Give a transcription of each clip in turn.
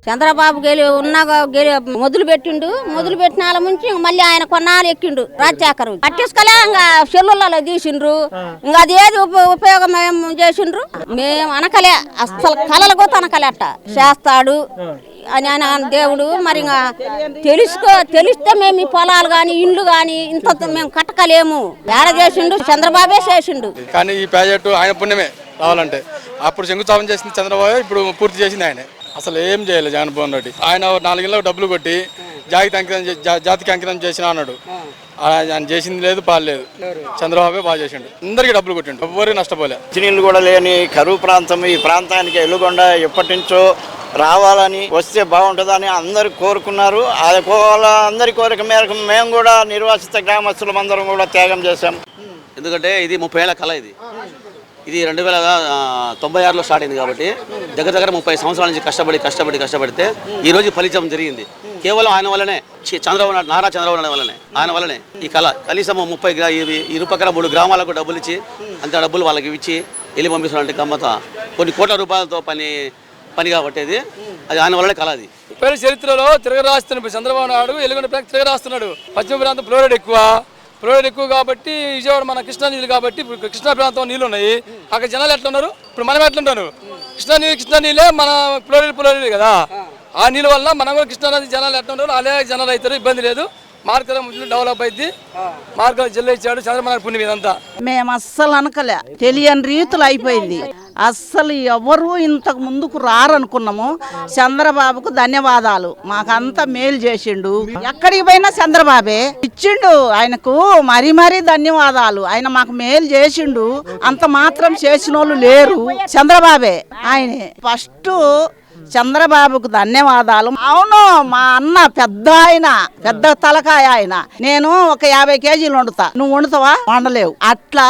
చంద్రబాబు మొదలు పెట్టిన వాళ్ళ నుంచి మళ్ళీ ఆయన కొన్నాళ్ళు ఎక్కిండు రాజశేఖర్ పట్టించుకోలే ఇంకా చెల్లులలో తీసిండ్రు ఇంకా అదేది ఉపయోగం ఏం చేసిండ్రు మేము అనకలే అసలు కలలకు అనకలే అట్ట చేస్తాడు అని ఆయన దేవుడు మరి ఇంకా తెలిస్తే మేము ఈ పొలాలు గాని ఇండ్లు గాని ఇంత మేము కట్టకలేము ఏడ చేసిండు చంద్రబాబే చేసిండు కానీ ఈ ప్రాజెక్టు ఆయన పుణ్యమే రావాలంటే అప్పుడు శంకుస్థాపన చేసింది చంద్రబాబు ఇప్పుడు పూర్తి చేసింది ఆయన అసలు ఏం చేయలేదు జగన్మోహన్ రెడ్డి ఆయన 4 ఏళ్ళకు డబ్బులు కొట్టి జాతికి అంకితం చేసిన అన్నాడు ఆయన చేసింది లేదు పాలేదు చంద్రబాబే బాగా చేసిండు అందరికీ డబ్బులు కొట్టిండు ఎవరు నష్టపోలే నీళ్ళు కూడా లేని కరువు ప్రాంతం ఈ ప్రాంతానికి ఎలుగొండ ఎప్పటి నుంచో రావాలని వస్తే బాగుంటుందని అందరు కోరుకున్నారు అందరి కోరిక మేరకు మేము కూడా నిర్వాసిత గ్రామస్తులం అందరం కూడా త్యాగం చేశాం ఎందుకంటే ఇది 30 ఏళ్ల కళ ఇది 2096లో స్టార్ట్ అయింది కాబట్టి దగ్గర 30 సంవత్సరాల నుంచి కష్టపడితే ఈ రోజు ఫలితం జరిగింది కేవలం ఆయన వల్లనే నారా చంద్రబాబు నాయుడు వల్లనే ఆయన వల్లనే ఈ కళ కనీసం 30 ఇరుపక్కల 3 గ్రామాలకు డబ్బులు ఇచ్చి అంత డబ్బులు వాళ్ళకి ఇచ్చి వెళ్ళి పంపిస్తున్నట్టు గమ్మత కొన్ని కోట్ల రూపాయలతో పని కాబట్టేది అది ఆయన వల్లనే కళ అది చరిత్రలో తిరగరాస్తున్నాడు చంద్రబాబు నాయుడు ఎలుగొండ తిరగరాస్తున్నాడు పశ్చిమ ప్రాంతం ఫ్లోరైడ్ ఎక్కువ కాబట్టి విజయవాడ మన కృష్ణా నీళ్ళు కాబట్టి కృష్ణా ప్రాంతం నీళ్ళు ఉన్నాయి అక్కడ జనాలు ఎట్లా ఉన్నారు ఇప్పుడు మనం ఎట్లా ఉంటారు కృష్ణా నీళ్ళే మన ఫ్లోరైడ్ కదా ఆ నీళ్ళ వల్ల మనం కూడా కృష్ణా నది జనాలు ఎట్లా ఉన్నారు అలాగే జనాలు అవుతారు ఇబ్బంది లేదు మార్కెట్ డెవలప్ అయింది మార్కెట్ జిల్లా ఇచ్చాడు చంద్రబాబు పుణ్యం ఇదంతా మేము అస్సలు అనకలే తెలియని రీతులు అయిపోయింది అస్సలు ఎవరు ఇంతకు ముందుకు రారనుకున్నాము చంద్రబాబుకు ధన్యవాదాలు మాకంతా మేలు చేసిండు ఎక్కడికి పోయినా చంద్రబాబే ఇచ్చిండు ఆయనకు మరీ ధన్యవాదాలు ఆయన మాకు మేలు చేసిండు అంత మాత్రం చేసిన వాళ్ళు లేరు చంద్రబాబే ఆయనే ఫస్ట్ చంద్రబాబుకు ధన్యవాదాలు అవును మా అన్న పెద్ద తలకాయ ఆయన నేను ఒక 50 కేజీలు వండుతా నువ్వు వండుతావా వండలేవు అట్లా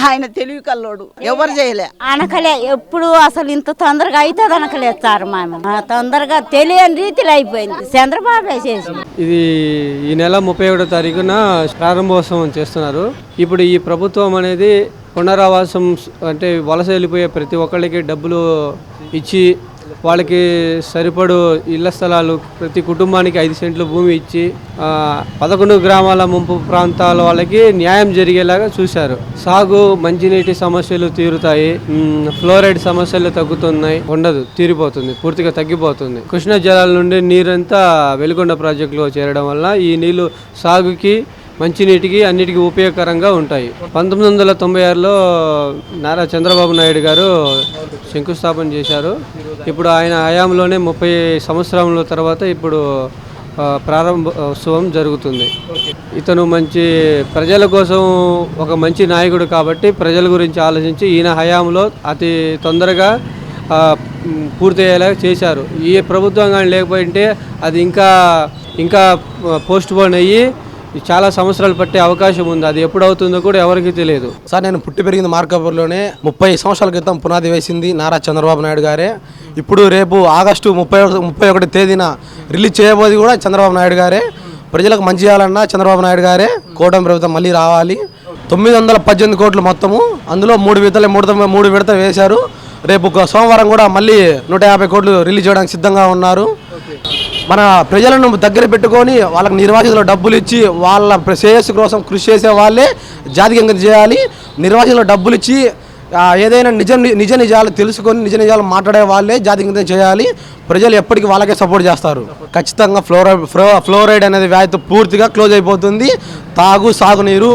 ఆయన తెలివి కల్లోడు ఎవరు చేయలే అనకలే ఎప్పుడు అసలు ఇంత తొందరగా అవుతుంది అనకలేదు సార్ మేము తొందరగా తెలియని రీతిలో అయిపోయింది చంద్రబాబు చేసి ఇది ఈ నెల 31వ తారీఖున ప్రారంభోత్సవం చేస్తున్నారు ఇప్పుడు ఈ ప్రభుత్వం అనేది పునరావాసం అంటే వలస వెళ్ళిపోయే ప్రతి ఒక్కళ్ళకి డబ్బులు ఇచ్చి వాళ్ళకి సరిపడు ఇళ్ల స్థలాలు ప్రతి కుటుంబానికి 5 సెంట్లు భూమి ఇచ్చి 11 గ్రామాల ముంపు ప్రాంతాల వాళ్ళకి న్యాయం జరిగేలాగా చూశారు సాగు మంచినీటి సమస్యలు తీరుతాయి ఫ్లోరైడ్ సమస్యలు తగ్గుతున్నాయి తీరిపోతుంది పూర్తిగా తగ్గిపోతుంది కృష్ణా జలాల నుండి నీరంతా వెలుగొండ ప్రాజెక్టులో చేరడం వల్ల ఈ నీళ్లు సాగుకి మంచినీటికి అన్నిటికీ ఉపయోగకరంగా ఉంటాయి 1996లో నారా చంద్రబాబు నాయుడు గారు శంకుస్థాపన చేశారు ఇప్పుడు ఆయన హయాంలోనే 30 సంవత్సరాల తర్వాత ఇప్పుడు ప్రారంభోత్సవం జరుగుతుంది ఇతను మంచి ప్రజల కోసం ఒక మంచి నాయకుడు కాబట్టి ప్రజల గురించి ఆలోచించి ఈయన హయాంలో అతి తొందరగా పూర్తయ్యేలా చేశారు ఈ ప్రభుత్వం కానీ లేకపోయింటే అది ఇంకా పోస్ట్ పోన్ అయ్యి చాలా సంవత్సరాలు పట్టే అవకాశం ఉంది అది ఎప్పుడు అవుతుందో కూడా ఎవరికి తెలియదు సార్ నేను పుట్టి పెరిగింది మార్కాపూర్లోనే 30 సంవత్సరాల క్రితం పునాది వేసింది నారా చంద్రబాబు నాయుడు గారే ఇప్పుడు రేపు ఆగస్టు 31 తేదీన రిలీజ్ చేయబోది కూడా చంద్రబాబు నాయుడు గారే ప్రజలకు మంచి చేయాలన్నా చంద్రబాబు నాయుడు గారే కూటమి ప్రభుత్వం మళ్ళీ రావాలి 918 కోట్లు మొత్తము అందులో 3 విడతలు వేశారు రేపు సోమవారం కూడా మళ్ళీ 150 కోట్లు రిలీజ్ చేయడానికి సిద్ధంగా ఉన్నారు మన ప్రజలను దగ్గర పెట్టుకొని వాళ్ళకి నిర్వాసితులు డబ్బులు ఇచ్చి వాళ్ళ శ్రేయస్సు కోసం కృషి చేసే వాళ్ళే జాతికి అంకితం చేయాలి నిర్వాసితులు డబ్బులు ఇచ్చి ఏదైనా నిజ నిజాలు తెలుసుకొని నిజ నిజాలు మాట్లాడే వాళ్ళే జాతికి అంకితం చేయాలి ప్రజలు ఎప్పటికీ వాళ్ళకే సపోర్ట్ చేస్తారు ఖచ్చితంగా ఫ్లోరైడ్ అనేది వ్యాధితో పూర్తిగా క్లోజ్ అయిపోతుంది సాగునీరు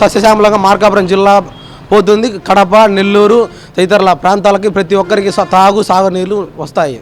సస్యశ్యామలంగా మార్కాపురం జిల్లా పోతుంది కడప నెల్లూరు తదితర ప్రాంతాలకి ప్రతి ఒక్కరికి సాగునీరు వస్తాయి